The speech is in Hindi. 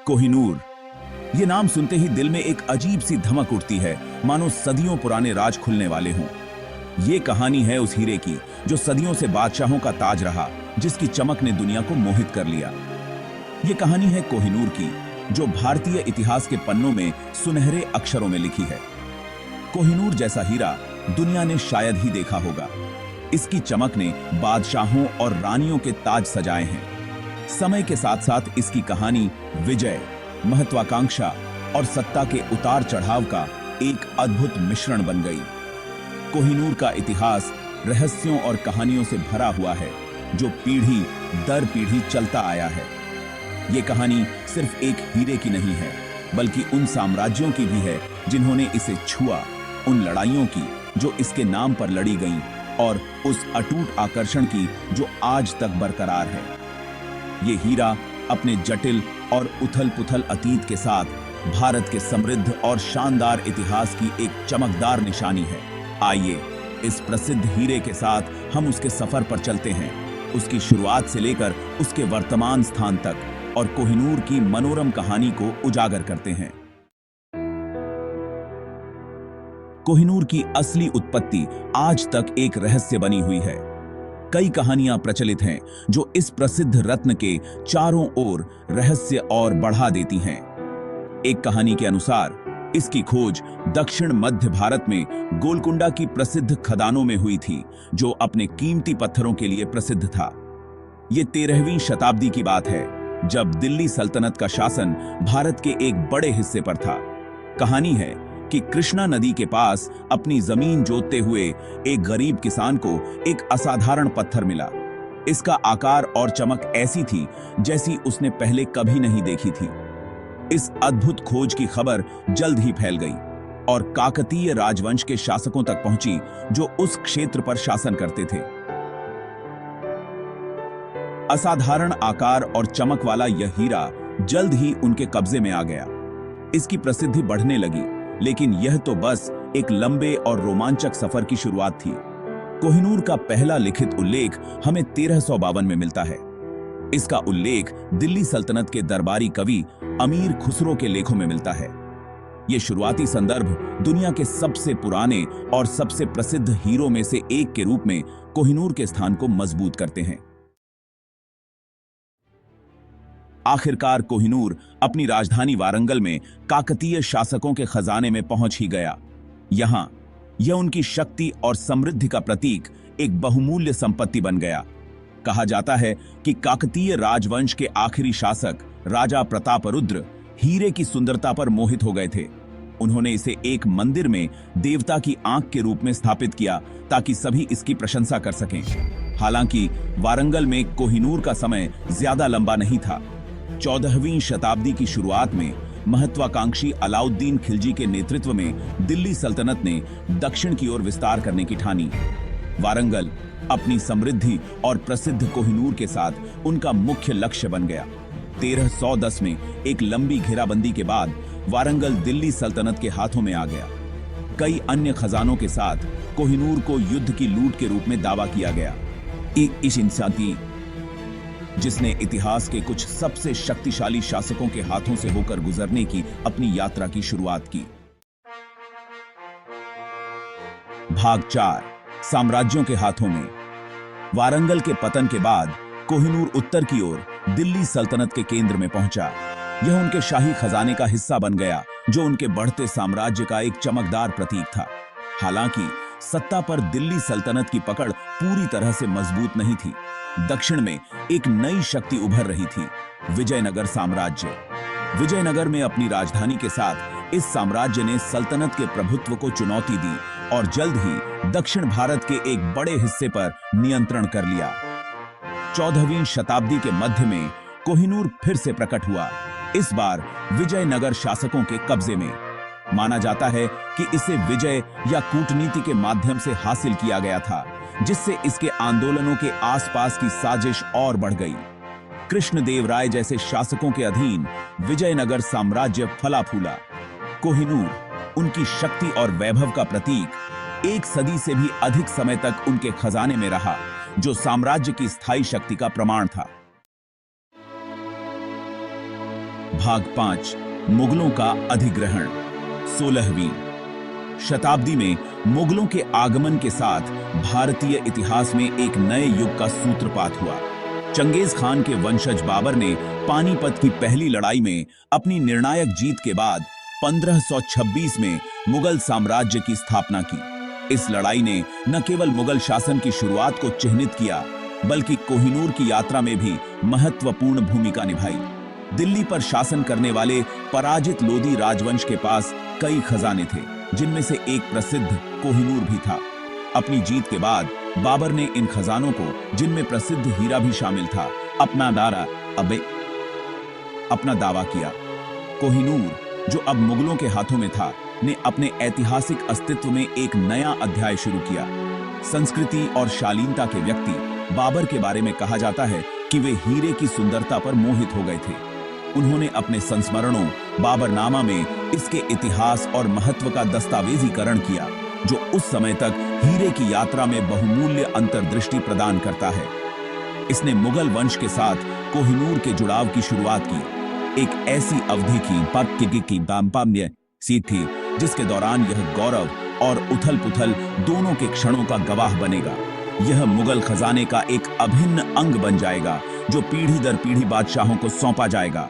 कोहिनूर, ये नाम सुनते ही दिल में एक अजीब सी धमक उठती है, मानो सदियों पुराने राज खुलने वाले हों। ये कहानी है उस हीरे की जो सदियों से बादशाहों का ताज रहा, जिसकी चमक ने दुनिया को मोहित कर लिया। ये कहानी है कोहिनूर की, जो भारतीय इतिहास के पन्नों में सुनहरे अक्षरों में लिखी है। कोहिनूर जैसा हीरा दुनिया ने शायद ही देखा होगा। इसकी चमक ने बादशाहों और रानियों के ताज सजाए हैं। समय के साथ साथ इसकी कहानी विजय, महत्वाकांक्षा और सत्ता के उतार चढ़ाव का एक अद्भुत मिश्रण बन गई। कोहिनूर का इतिहास रहस्यों और कहानियों से भरा हुआ है, जो पीढ़ी दर पीढ़ी चलता आया है। ये कहानी सिर्फ एक हीरे की नहीं है, बल्कि उन साम्राज्यों की भी है जिन्होंने इसे छुआ, उन लड़ाइयों की जो इसके नाम पर लड़ी गईं, और उस अटूट आकर्षण की जो आज तक बरकरार है। ये हीरा अपने जटिल और उथल-पुथल अतीत के साथ भारत के समृद्ध और शानदार इतिहास की एक चमकदार निशानी है। आइए इस प्रसिद्ध हीरे के साथ हम उसके सफर पर चलते हैं, उसकी शुरुआत से लेकर उसके वर्तमान स्थान तक, और कोहिनूर की मनोरम कहानी को उजागर करते हैं। कोहिनूर की असली उत्पत्ति आज तक एक रहस्य बनी हुई है। कई कहानियां प्रचलित हैं जो इस प्रसिद्ध रत्न के चारों ओर रहस्य और बढ़ा देती हैं। एक कहानी के अनुसार इसकी खोज दक्षिण मध्य भारत में गोलकुंडा की प्रसिद्ध खदानों में हुई थी, जो अपने कीमती पत्थरों के लिए प्रसिद्ध था। ये 13वीं शताब्दी की बात है, जब दिल्ली सल्तनत का शासन भारत के एक बड़े हिस्से पर था। कहानी है कि कृष्णा नदी के पास अपनी जमीन जोतते हुए एक गरीब किसान को एक असाधारण पत्थर मिला। इसका आकार और चमक ऐसी थी जैसी उसने पहले कभी नहीं देखी थी। इस अद्भुत खोज की खबर जल्द ही फैल गई और काकतीय राजवंश के शासकों तक पहुंची, जो उस क्षेत्र पर शासन करते थे। असाधारण आकार और चमक वाला यह हीरा जल्द ही उनके कब्जे में आ गया। इसकी प्रसिद्धि बढ़ने लगी, लेकिन यह तो बस एक लंबे और रोमांचक सफर की शुरुआत थी। कोहिनूर का पहला लिखित उल्लेख हमें 1352 में मिलता है। इसका उल्लेख दिल्ली सल्तनत के दरबारी कवि अमीर खुसरो के लेखों में मिलता है। यह शुरुआती संदर्भ दुनिया के सबसे पुराने और सबसे प्रसिद्ध हीरों में से एक के रूप में कोहिनूर के स्थान को मजबूत करते हैं। आखिरकार कोहिनूर अपनी राजधानी वारंगल में काकतीय शासकों के खजाने में पहुंच ही गया। यहां यह उनकी शक्ति और समृद्धि का प्रतीक, एक बहुमूल्य संपत्ति बन गया। कहा जाता है कि काकतीय राजवंश के आखिरी शासक राजा प्रतापरुद्र हीरे की सुंदरता पर मोहित हो गए थे। उन्होंने इसे एक मंदिर में देवता की आंख के रूप में स्थापित किया, ताकि सभी इसकी प्रशंसा कर सकें। हालांकि वारंगल में कोहिनूर का समय ज्यादा लंबा नहीं था। 14वीं शताब्दी की शुरुआत में महत्वाकांक्षी अलाउद्दीन खिलजी के नेतृत्व में दिल्ली सल्तनत ने दक्षिण की ओर विस्तार करने की ठानी। वारंगल अपनी समृद्धि और प्रसिद्ध कोहिनूर के साथ उनका मुख्य लक्ष्य बन गया। 1310 में एक लंबी घेराबंदी के बाद वारंगल दिल्ली सल्तनत के हाथों में आ गया। कई अन्य खजानों के साथ कोहिनूर को युद्ध की लूट के रूप में दावा किया गया। इस इंसानी जिसने इतिहास के कुछ सबसे शक्तिशाली शासकों के हाथों से होकर गुजरने की अपनी यात्रा की शुरुआत की। भाग 4, साम्राज्यों के हाथों में। वारंगल के पतन के बाद कोहिनूर उत्तर की ओर दिल्ली सल्तनत के केंद्र में पहुंचा। यह उनके शाही खजाने का हिस्सा बन गया, जो उनके बढ़ते साम्राज्य का एक चमकदार प्रतीक था। हालांकि सत्ता पर दिल्ली सल्तनत की पकड़ पूरी तरह से मजबूत नहीं थी। दक्षिण में एक नई शक्ति उभर रही थी, विजयनगर साम्राज्य। विजयनगर में अपनी राजधानी के साथ इस साम्राज्य ने सल्तनत के प्रभुत्व को चुनौती दी और जल्द ही दक्षिण भारत के एक बड़े हिस्से पर नियंत्रण कर लिया। 14वीं शताब्दी के मध्य में कोहिनूर फिर से प्रकट हुआ, इस बार विजयनगर शासकों के कब्जे में। माना जाता है कि इसे विजय या कूटनीति के माध्यम से हासिल किया गया था, जिससे इसके आंदोलनों के आसपास की साजिश और बढ़ गई। कृष्णदेव राय जैसे शासकों के अधीन विजयनगर साम्राज्य फला फूला। कोहिनूर उनकी शक्ति और वैभव का प्रतीक, एक सदी से भी अधिक समय तक उनके खजाने में रहा, जो साम्राज्य की स्थायी शक्ति का प्रमाण था। भाग 5 मुगलों का अधिग्रहण। 16वीं शताब्दी में मुगलों के आगमन के साथ भारतीय इतिहास में एक नए युग का सूत्रपात हुआ। चंगेज खान के वंशज बाबर ने पानीपत की पहली लड़ाई में अपनी निर्णायक जीत के बाद 1526 में मुगल साम्राज्य की स्थापना की। इस लड़ाई ने न केवल मुगल शासन की शुरुआत को चिह्नित किया, बल्कि कोहिनूर की यात्रा में भी महत्वपूर्ण भूमिका निभाई। दिल्ली पर शासन करने वाले पराजित लोदी राजवंश के पास कई खजाने थे, जिनमें से एक प्रसिद्ध कोहिनूर भी था। अपनी जीत के बाद बाबर ने इन खजानों को, जिनमें प्रसिद्ध हीरा भी शामिल था, अपना दावा किया। कोहिनूर, जो अब मुगलों के हाथों में था, ने अपने ऐतिहासिक अस्तित्व में एक नया अध्याय शुरू किया। संस्कृति और शालीनता के व्यक्ति बाबर के बारे में कहा जाता है कि वे हीरे की सुंदरता पर मोहित हो गए थे। उन्होंने अपने संस्मरणों बाबरनामा में इसके इतिहास और महत्व का दस्तावेजीकरण किया, जो उस समय तक हीरे की यात्रा में बहुमूल्य अंतर्दृष्टि प्रदान करता है। इसने मुगल वंश के साथ कोहिनूर के जुड़ाव की शुरुआत की, एक ऐसी अवधि की जिसके दौरान यह गौरव और उथल पुथल दोनों के क्षणों का गवाह बनेगा। यह मुगल खजाने का एक अभिन्न अंग बन जाएगा, जो पीढ़ी दर पीढ़ी बादशाहों को सौंपा जाएगा।